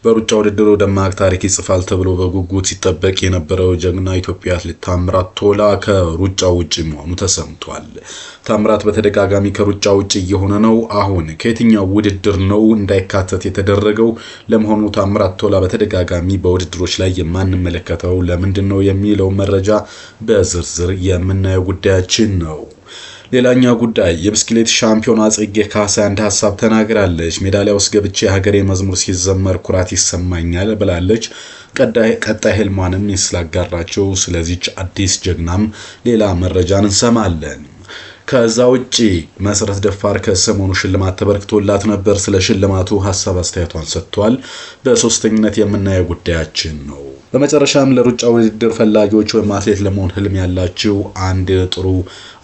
በሩጫ ውድድሩ ደማቅ ታሪክ ይጽፋል ተብሎ በጉጉት ሲጠበቅ የነበረው ጀግና ኢትዮጵያ አትሌት ታምራት ቶላ ከሩጫ ውጪ መሆኑ ተሰምቷል። ታምራት በተደጋጋሚ ከሩጫ ውጪ እየሆነ ነው። አሁን ከየትኛው ውድድር ነው እንዳይካተት የተደረገው? ለመሆኑ ታምራት ቶላ በተደጋጋሚ በውድድሮች ላይ የማንመለከተው ለምንድነው የሚለው መረጃ በዝርዝር የምናየው ጉዳያችን ነው። ሌላኛው ጉዳይ የብስክሌት ሻምፒዮኗ ጽጌ ካሳ አንድ ሐሳብ ተናግራለች። ሜዳሊያ ውስጥ ገብቼ ሀገሬ መዝሙር ሲዘመር ኩራት ይሰማኛል ብላለች። ቀጣይ ህልሟንም ስላጋራቸው ስለዚች አዲስ ጀግናም ሌላ መረጃን እንሰማለን። ከዛ ውጪ መሰረት ደፋር ከሰሞኑ ሽልማት ተበርክቶላት ነበር። ስለ ሽልማቱ ሐሳብ አስተያየቷን ሰጥቷል። በሶስተኝነት የምናየው ጉዳያችን ነው። በመጨረሻም ለሩጫ ውድድር ፈላጊዎች ወይም አትሌት ለመሆን ህልም ያላችሁ አንድ ጥሩ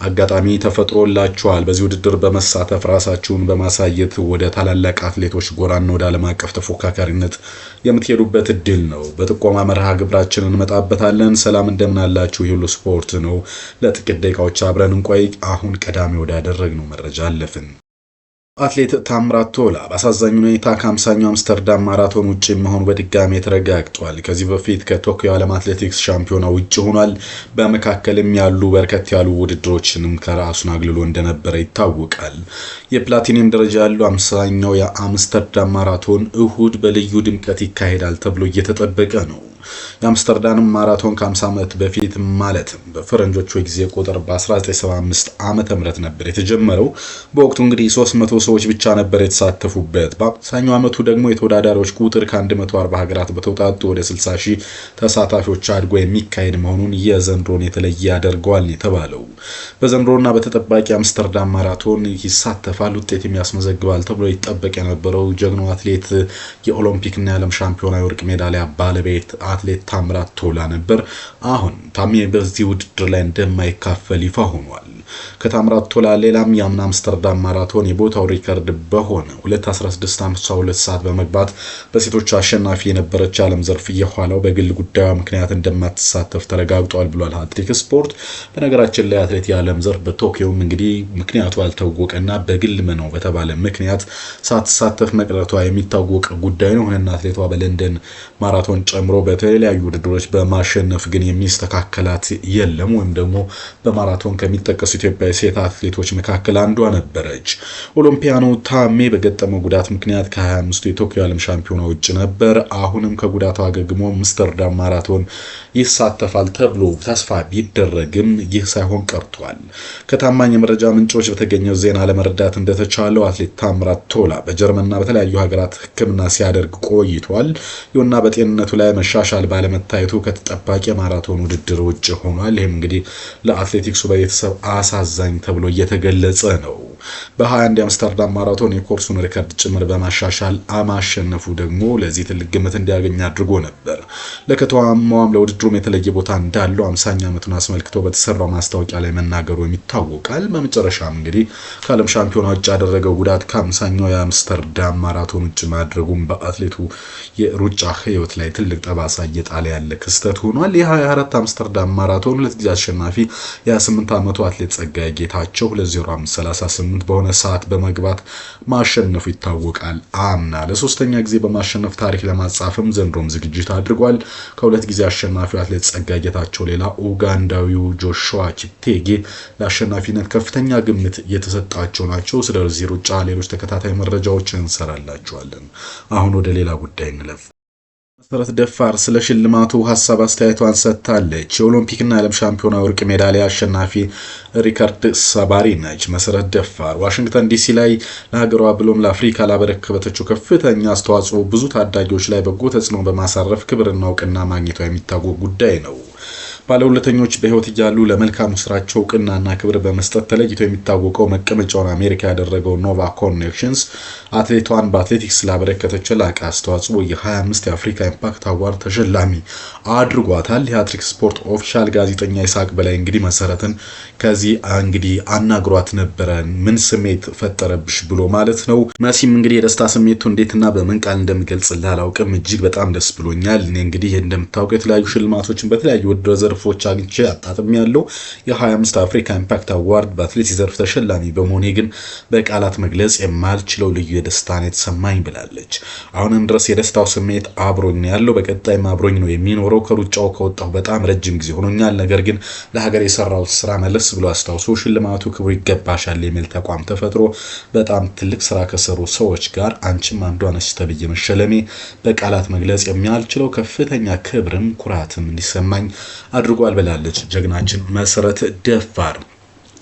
አጋጣሚ ተፈጥሮላችኋል። በዚህ ውድድር በመሳተፍ ራሳችሁን በማሳየት ወደ ታላላቅ አትሌቶች ጎራና ወደ ዓለም አቀፍ ተፎካካሪነት የምትሄዱበት እድል ነው። በጥቆማ መርሃ ግብራችንን እንመጣበታለን። ሰላም እንደምን አላችሁ? ሁሉ ስፖርት ነው። ለጥቂት ደቂቃዎች አብረን እንቆይ። አሁን ቀዳሚ ወዳደረግነው መረጃ አለፍን። አትሌት ታምራት ቶላ በአሳዛኝ ሁኔታ ከ50ኛው አምስተርዳም ማራቶን ውጪ መሆኑ በድጋሚ ተረጋግጧል። ከዚህ በፊት ከቶኪዮ ዓለም አትሌቲክስ ሻምፒዮና ውጪ ሆኗል። በመካከልም ያሉ በርከት ያሉ ውድድሮችንም ከራሱን አግልሎ እንደነበረ ይታወቃል። የፕላቲኒየም ደረጃ ያለው 50ኛው የአምስተርዳም ማራቶን እሁድ በልዩ ድምቀት ይካሄዳል ተብሎ እየተጠበቀ ነው። የአምስተርዳም ማራቶን ከ50 ዓመት በፊት ማለትም በፈረንጆቹ ጊዜ ቁጥር በ1975 ዓመተ ምህረት ነበር የተጀመረው። በወቅቱ እንግዲህ 300 ሰዎች ብቻ ነበር የተሳተፉበት። በአብዛኛው ዓመቱ ደግሞ የተወዳዳሪዎች ቁጥር ከ140 ሀገራት በተውጣጡ ወደ 60 ሺህ ተሳታፊዎች አድጎ የሚካሄድ መሆኑን የዘንድሮን የተለየ ያደርገዋል የተባለው። በዘንድሮና በተጠባቂ አምስተርዳም ማራቶን ይሳተፋል፣ ውጤት የሚያስመዘግባል ተብሎ ይጠበቅ የነበረው ጀግናው አትሌት የኦሎምፒክና የዓለም ሻምፒዮና የወርቅ ሜዳሊያ ባለቤት አትሌት ታምራት ቶላ ነበር። አሁን ታሜ በዚህ ውድድር ላይ እንደማይካፈል ይፋ ሆኗል። ከታምራት ቶላ ሌላም የአምና አምስተርዳም ማራቶን የቦታው ሪከርድ በሆነ 2:16:52 ሰዓት በመግባት በሴቶች አሸናፊ የነበረች ዓለም ዘርፍ የኋላው በግል ጉዳዩ ምክንያት እንደማትሳተፍ ተረጋግጧል ብሏል አትሌቲክ ስፖርት። በነገራችን ላይ አትሌት የዓለም ዘርፍ በቶኪዮም እንግዲህ ምክንያቱ ያልታወቀና በግል ነው በተባለ ምክንያት ሳትሳተፍ መቅረቷ የሚታወቅ ጉዳይ ነው። ሆነና አትሌቷ በለንደን ማራቶን ጨምሮ በተለያዩ ውድድሮች በማሸነፍ ግን የሚስተካከላት የለም ወይም ደግሞ በማራቶን ከሚጠቀሱ ኢትዮጵያዊ ሴት አትሌቶች መካከል አንዷ ነበረች። ኦሎምፒያኑ ታሜ በገጠመው ጉዳት ምክንያት ከ25ቱ የቶኪዮ ዓለም ሻምፒዮና ውጭ ነበር። አሁንም ከጉዳቱ አገግሞ አምስተርዳም ማራቶን ይሳተፋል ተብሎ ተስፋ ቢደረግም ይህ ሳይሆን ቀርቷል። ከታማኝ የመረጃ ምንጮች በተገኘው ዜና ለመረዳት እንደተቻለው አትሌት ታምራት ቶላ በጀርመንና በተለያዩ ሀገራት ሕክምና ሲያደርግ ቆይቷል። ይሁንና በጤንነቱ ላይ መሻሻል ባለመታየቱ ከተጠባቂ ማራቶን ውድድር ውጭ ሆኗል። ይህም እንግዲህ ለአትሌቲክሱ በቤተሰብ አሳዛኝ ተብሎ እየተገለጸ ነው። በ21 የአምስተርዳም ማራቶን የኮርሱን ሪከርድ ጭምር በማሻሻል ማሸነፉ ደግሞ ለዚህ ትልቅ ግምት እንዲያገኝ አድርጎ ነበር። ለከተማዋም ለውድድሩም የተለየ ቦታ እንዳለው 50ኛ ዓመቱን አስመልክቶ በተሰራው ማስታወቂያ ላይ መናገሩ ይታወቃል። በመጨረሻም እንግዲህ ከዓለም ሻምፒዮና ውጭ ያደረገው ጉዳት ከ50ኛው የአምስተርዳም ማራቶን ውጭ ማድረጉም በአትሌቱ የሩጫ ህይወት ላይ ትልቅ ጠባሳ እየጣለ ያለ ክስተት ሆኗል። የ24 አምስተርዳም ማራቶን ሁለት ጊዜ አሸናፊ የ28 ዓመቱ አትሌት ጸጋዬ ጌታቸው 2:05:38 በሆነ ሰዓት በመግባት ማሸነፉ ይታወቃል። አምና ለሶስተኛ ጊዜ በማሸነፍ ታሪክ ለማጻፍም ዘንድሮም ዝግጅት አድርጓል። ከሁለት ጊዜ አሸናፊው አትሌት ጸጋዬ ጌታቸው ሌላ ኡጋንዳዊው ጆሹዋ ቺፕቴጌ ለአሸናፊነት ከፍተኛ ግምት የተሰጣቸው ናቸው። ስለዚህ ሩጫ ሌሎች ተከታታይ መረጃዎችን እንሰራላችኋለን። አሁን ወደ ሌላ ጉዳይ እንለፍ። መሰረት ደፋር ስለ ሽልማቱ ሐሳብ አስተያየቷን ሰጥታለች። የኦሎምፒክና የዓለም ሻምፒዮና ወርቅ ሜዳሊያ አሸናፊ ሪከርድ ሰባሪ ነች። መሰረት ደፋር ዋሽንግተን ዲሲ ላይ ለሀገሯ ብሎም ለአፍሪካ ላበረከተችው ከፍተኛ አስተዋጽኦ ብዙ ታዳጊዎች ላይ በጎ ተጽዕኖ በማሳረፍ ክብርና እውቅና ማግኘቷ የሚታወቅ ጉዳይ ነው። ባለሁለተኞች በህይወት እያሉ ለመልካም ስራቸው እውቅናና ክብር በመስጠት ተለይቶ የሚታወቀው መቀመጫውን አሜሪካ ያደረገው ኖቫ ኮኔክሽንስ አትሌቷን በአትሌቲክስ ላበረከተችው ላቀ አስተዋጽኦ የ25 የአፍሪካ ኢምፓክት አዋርድ ተሸላሚ አድርጓታል። የአትሌቲክስ ስፖርት ኦፊሻል ጋዜጠኛ ይሳቅ በላይ እንግዲህ መሰረትን ከዚህ እንግዲህ አናግሯት ነበረ። ምን ስሜት ፈጠረብሽ ብሎ ማለት ነው። መሲም እንግዲህ የደስታ ስሜቱ እንዴትና በምን ቃል እንደምገልጽልህ አላውቅም፣ እጅግ በጣም ደስ ብሎኛል። እኔ እንግዲህ እንደምታውቀው የተለያዩ ሽልማቶችን በተለያዩ ውድድር ዘርፎች አግኝቼ አጣጥሜያለሁ። የ25 አፍሪካ ኢምፓክት አዋርድ በአትሌቲክስ ዘርፍ ተሸላሚ በመሆኔ ግን በቃላት መግለጽ የማልችለው ልዩ የደስታን የተሰማኝ ብላለች። አሁንም ድረስ የደስታው ስሜት አብሮኝ ያለው በቀጣይም አብሮኝ ነው የሚኖረው። ከሩጫው ከወጣሁ በጣም ረጅም ጊዜ ሆኖኛል። ነገር ግን ለሀገር የሰራው ስራ መለስ ብሎ አስታውሶ ሽልማቱ ክብሩ ይገባሻል የሚል ተቋም ተፈጥሮ በጣም ትልቅ ስራ ከሰሩ ሰዎች ጋር አንቺም አንዷ ነሽ ተብዬ መሸለሜ በቃላት መግለጽ የሚያልችለው ከፍተኛ ክብርም ኩራትም እንዲሰማኝ አድርጓል ብላለች ጀግናችን መሰረት ደፋር።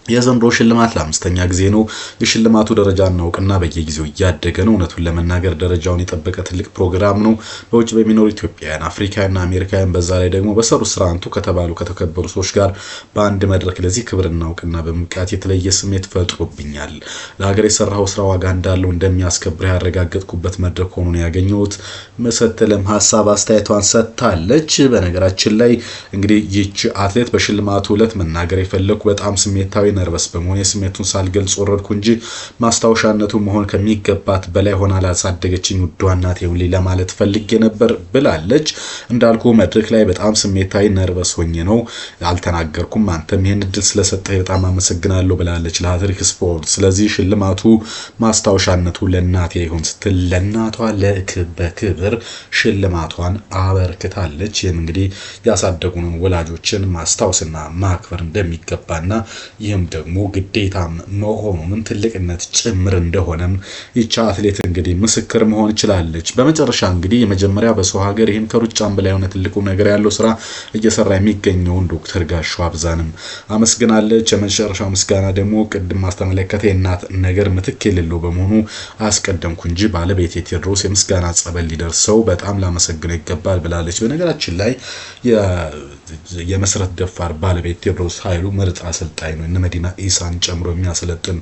የዘንድሮ ሽልማት ለአምስተኛ ጊዜ ነው። የሽልማቱ ደረጃ እናውቅና በየጊዜው እያደገ ነው። እውነቱን ለመናገር ደረጃውን የጠበቀ ትልቅ ፕሮግራም ነው። በውጭ በሚኖሩ ኢትዮጵያውያን፣ አፍሪካውያንና አሜሪካውያን በዛ ላይ ደግሞ በሰሩ ስራ አንቱ ከተባሉ ከተከበሩ ሰዎች ጋር በአንድ መድረክ ለዚህ ክብር እናውቅና በመብቃት የተለየ ስሜት ፈጥሮብኛል። ለሀገር የሰራው ስራ ዋጋ እንዳለው እንደሚያስከብር ያረጋገጥኩበት መድረክ ሆኖ ነው ያገኘሁት። መሰተለም ሀሳብ አስተያየቷን ሰጥታለች። በነገራችን ላይ እንግዲህ ይህች አትሌት በሽልማቱ ዕለት መናገር የፈለኩ በጣም ስሜታዊ ነርቨስ በመሆን ስሜቱን ሳልገልጽ ወረድኩ እንጂ ማስታወሻነቱ መሆን ከሚገባት በላይ ሆና ላሳደገችኝ ውዷ እናቴ ሁሌ ለማለት ፈልጌ ነበር ብላለች። እንዳልኩ መድረክ ላይ በጣም ስሜታዊ ነርቨስ ሆኜ ነው አልተናገርኩም። አንተም ይሄን እድል ስለሰጠህ በጣም አመሰግናለሁ ብላለች ለሀገሪክ ስፖርት። ስለዚህ ሽልማቱ ማስታወሻነቱ ለእናቴ ይሁን ስትል ለእናቷ በክብር ሽልማቷን አበርክታለች። ይህም እንግዲህ ያሳደጉን ወላጆችን ማስታወስና ማክበር እንደሚገባና ይህም ደግሞ ግዴታም መሆኑን ትልቅነት ጭምር እንደሆነም ይቻ አትሌት እንግዲህ ምስክር መሆን ይችላልች። በመጨረሻ እንግዲህ የመጀመሪያ በሰው ሀገር ይህም ከሩጫም በላይ ሆነ ትልቁ ነገር ያለው ስራ እየሰራ የሚገኘውን ዶክተር ጋሻው አብዛንም አመስግናለች። የመጨረሻው ምስጋና ደግሞ ቅድም ማስተመለከተ የእናት ነገር ምትክ የሌለው በመሆኑ አስቀደምኩ እንጂ ባለቤቴ ቴዎድሮስ የምስጋና ጸበል ሊደርሰው በጣም ላመሰግነው ይገባል ብላለች። በነገራችን ላይ የመሰረት ደፋር ባለቤት ቴዎድሮስ ኃይሉ ምርጥ አሰልጣኝ ነው። እነ መዲና ኢሳን ጨምሮ የሚያሰለጥን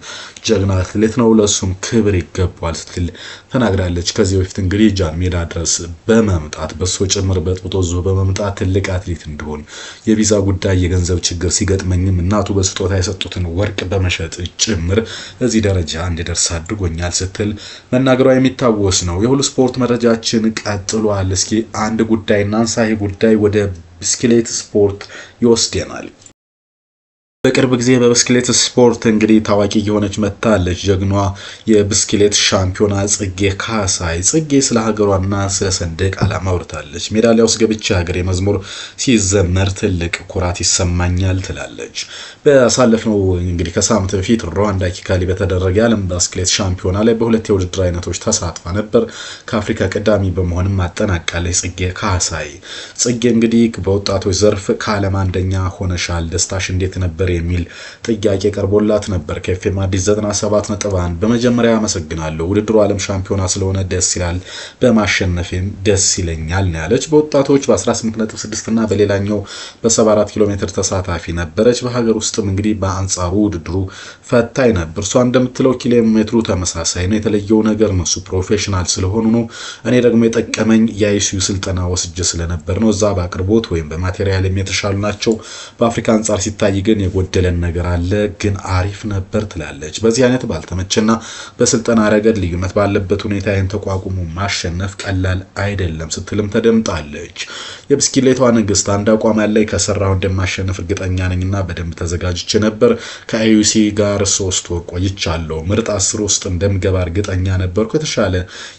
ጀግና አትሌት ነው። ለሱም ክብር ይገባል ስትል ተናግራለች። ከዚህ በፊት እንግዲህ ጃን ሜዳ ድረስ በመምጣት በሶ ጭምር በጥጦዞ በመምጣት ትልቅ አትሌት እንደሆን የቪዛ ጉዳይ የገንዘብ ችግር ሲገጥመኝም እናቱ በስጦታ የሰጡትን ወርቅ በመሸጥ ጭምር እዚህ ደረጃ እንዲደርስ አድርጎኛል ስትል መናገሯ የሚታወስ ነው። የሁሉ ስፖርት መረጃችን ቀጥሏል። እስኪ አንድ ጉዳይ እናንሳ። ይህ ጉዳይ ወደ ብስክሌት ስፖርት ይወስደናል። በቅርብ ጊዜ በብስክሌት ስፖርት እንግዲህ ታዋቂ የሆነች መጣለች ጀግኗ የብስክሌት ሻምፒዮና ጽጌ ካሳይ። ጽጌ ስለ ሀገሯና ስለ ሰንደቅ ዓላማ አውርታለች። ሜዳሊያ ውስጥ ገብቼ ሀገሬ መዝሙር ሲዘመር ትልቅ ኩራት ይሰማኛል ትላለች። በአሳለፍነው እንግዲህ ከሳምንት በፊት ሩዋንዳ ኪጋሊ በተደረገ የዓለም ብስክሌት ሻምፒዮና ላይ በሁለት የውድድር አይነቶች ተሳትፋ ነበር። ከአፍሪካ ቀዳሚ በመሆንም አጠናቃለች ጽጌ ካሳይ። ጽጌ እንግዲህ በወጣቶች ዘርፍ ከዓለም አንደኛ ሆነሻል፣ ደስታሽ እንዴት ነበር የሚል ጥያቄ ቀርቦላት ነበር። ከኤፍኤም አዲስ 97.1 በመጀመሪያ አመሰግናለሁ። ውድድሩ ዓለም ሻምፒዮና ስለሆነ ደስ ይላል፣ በማሸነፌም ደስ ይለኛል ነው ያለች። በወጣቶች በ18.6 እና በሌላኛው በ74 ኪሎ ሜትር ተሳታፊ ነበረች። በሀገር ውስጥም እንግዲህ በአንጻሩ ውድድሩ ፈታኝ ነበር። እሷ እንደምትለው ኪሎ ሜትሩ ተመሳሳይ ነው። የተለየው ነገር ነው እሱ ፕሮፌሽናል ስለሆኑ ነው። እኔ ደግሞ የጠቀመኝ የአይሲዩ ስልጠና ወስጄ ስለነበር ነው። እዛ በአቅርቦት ወይም በማቴሪያል የተሻሉ ናቸው። በአፍሪካ አንጻር ሲታይ ግን የጎደለን ነገር አለ፣ ግን አሪፍ ነበር ትላለች። በዚህ አይነት ባልተመቸና በስልጠና ረገድ ልዩነት ባለበት ሁኔታ ይህን ተቋቁሞ ማሸነፍ ቀላል አይደለም ስትልም ተደምጣለች። የብስክሌቷ ንግስት አንድ አቋም ያለኝ ከሰራው እንደማሸነፍ እርግጠኛ ነኝና በደንብ ተዘጋጅቼ ነበር። ከአዩሲ ጋር 3 ወር ቆይቻለሁ። ምርጥ 10 ውስጥ እንደምገባ እርግጠኛ ነበርኩ። የተሻለ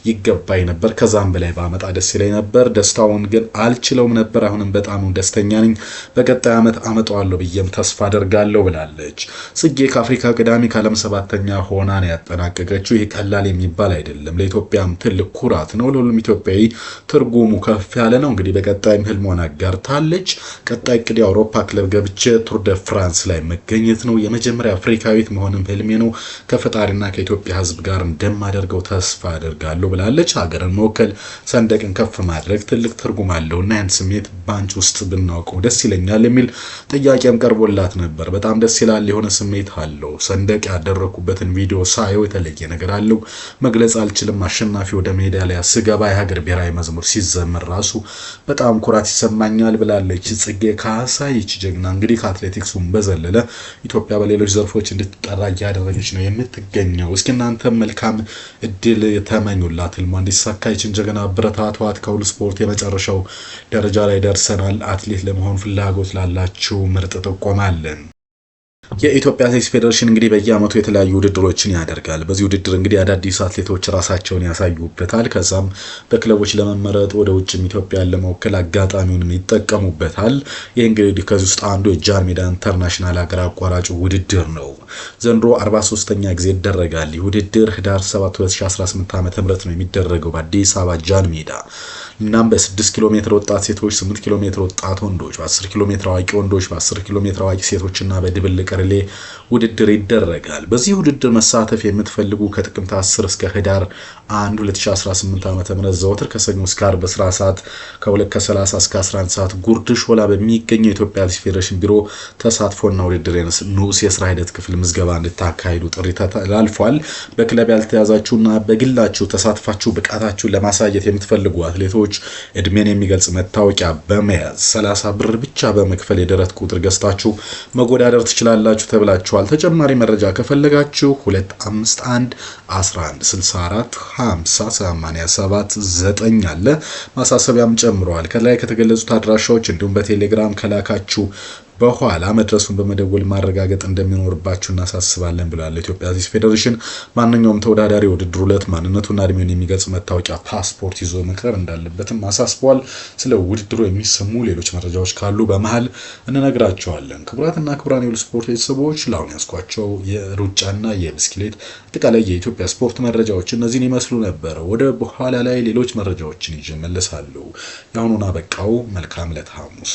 ይገባኝ ነበር። ከዛም በላይ ባመጣ ደስ ይለኝ ነበር። ደስታውን ግን አልችለውም ነበር። አሁንም በጣም ደስተኛ ነኝ። በቀጣይ ዓመት አመጣዋለሁ ብዬም ተስፋ አደርጋለሁ ብላለች። ጽጌ ከአፍሪካ ቀዳሚ ከዓለም 7ኛ ሆና ነው ያጠናቀቀችው። ይህ ቀላል የሚባል አይደለም። ለኢትዮጵያም ትልቅ ኩራት ነው። ለሁሉም ኢትዮጵያዊ ትርጉሙ ከፍ ያለ ነው። እንግዲህ በቀጣይም ህልሟን አጋርታለች። ቀጣይ እቅድ የአውሮፓ ክለብ ገብቼ ቱር ደ ፍራንስ ላይ መገኘት ነው። የመጀመሪያ አፍሪካዊት መሆንም ህልሜ ነው። ከፈጣሪና ከኢትዮጵያ ህዝብ ጋር እንደማደርገው ተስፋ አደርጋለሁ ብላለች። ሀገርን መወከል፣ ሰንደቅን ከፍ ማድረግ ትልቅ ትርጉም አለውና ያን ስሜት ባንች ውስጥ ብናውቀው ደስ ይለኛል የሚል ጥያቄም ቀርቦላት ነበር። ነበር። በጣም ደስ ይላል። የሆነ ስሜት አለው። ሰንደቅ ያደረኩበትን ቪዲዮ ሳየው የተለየ ነገር አለው። መግለጽ አልችልም። አሸናፊ ወደ ሜዳ ላይ ስገባ የሀገር ብሔራዊ መዝሙር ሲዘመር ራሱ በጣም ኩራት ይሰማኛል ብላለች ጽጌ ካሳይ። ይህች ጀግና እንግዲህ ከአትሌቲክሱም በዘለለ ኢትዮጵያ በሌሎች ዘርፎች እንድትጠራ እያደረገች ነው የምትገኘው። እስኪ እናንተ መልካም እድል ተመኙላት። ህልሟ እንዲሳካ ይህችን ጀግና አበረታቷት። ከሁሉ ስፖርት የመጨረሻው ደረጃ ላይ ደርሰናል። አትሌት ለመሆን ፍላጎት ላላችሁ ምርጥ ጥቆማለን። የኢትዮጵያ አትሌቲክስ ፌዴሬሽን እንግዲህ በየዓመቱ የተለያዩ ውድድሮችን ያደርጋል። በዚህ ውድድር እንግዲህ አዳዲስ አትሌቶች ራሳቸውን ያሳዩበታል። ከዛም በክለቦች ለመመረጥ ወደ ውጭም ኢትዮጵያን ለመወከል አጋጣሚውን ይጠቀሙበታል። ይህ እንግዲህ ከዚህ ውስጥ አንዱ የጃን ሜዳ ኢንተርናሽናል ሀገር አቋራጭ ውድድር ነው። ዘንድሮ 43ኛ ጊዜ ይደረጋል። ይህ ውድድር ህዳር 7 2018 ዓ.ም ነው የሚደረገው በአዲስ አበባ ጃን ሜዳ። እናም በ6 ኪሎ ሜትር ወጣት ሴቶች፣ 8 ኪሎ ሜትር ወጣት ወንዶች፣ በ10 ኪሎ ሜትር አዋቂ ወንዶች፣ በ10 ኪሎ ሜትር አዋቂ ሴቶችና በድብልቅ ሪሌ ውድድር ይደረጋል። በዚህ ውድድር መሳተፍ የምትፈልጉ ከጥቅምት 10 እስከ ህዳር 1 2018 ዓ.ም ዘወትር ከሰኞ እስከ ዓርብ በስራ ሰዓት ከ2:30 እስከ 11 ሰዓት ጉርድ ሾላ በሚገኘው የኢትዮጵያ አትሌቲክስ ፌዴሬሽን ቢሮ ተሳትፎና ውድድር ንዑስ የስራ ሂደት ክፍል ምዝገባ እንድታካሂዱ ጥሪ ተላልፏል። በክለብ ያልተያዛችሁና በግላችሁ ተሳትፋችሁ ብቃታችሁን ለማሳየት የምትፈልጉ አትሌቶች እድሜን የሚገልጽ መታወቂያ በመያዝ 30 ብር ብቻ በመክፈል የደረት ቁጥር ገዝታችሁ መወዳደር ትችላላችሁ ተብላችኋል። ተጨማሪ መረጃ ከፈለጋችሁ 251 11 64 50 87 9 አለ። ማሳሰቢያም ጨምረዋል። ከላይ ከተገለጹት አድራሻዎች እንዲሁም በቴሌግራም ከላካችሁ በኋላ መድረሱን በመደወል ማረጋገጥ እንደሚኖርባችሁ እናሳስባለን ብሏል። ኢትዮጵያ አትሌቲክስ ፌዴሬሽን ማንኛውም ተወዳዳሪ ውድድሩ ዕለት ማንነቱና እድሜውን የሚገልጽ መታወቂያ ፓስፖርት ይዞ መቅረብ እንዳለበትም አሳስቧል። ስለ ውድድሩ የሚሰሙ ሌሎች መረጃዎች ካሉ በመሃል እንነግራቸዋለን። ክቡራትና ክቡራን የሁሉ ስፖርት ቤተሰቦች ለአሁን ያስኳቸው የሩጫና የብስክሌት አጠቃላይ የኢትዮጵያ ስፖርት መረጃዎች እነዚህን ይመስሉ ነበር። ወደ በኋላ ላይ ሌሎች መረጃዎችን ይዤ እመለሳለሁ። የአሁኑን አበቃው። መልካም ዕለት ሐሙስ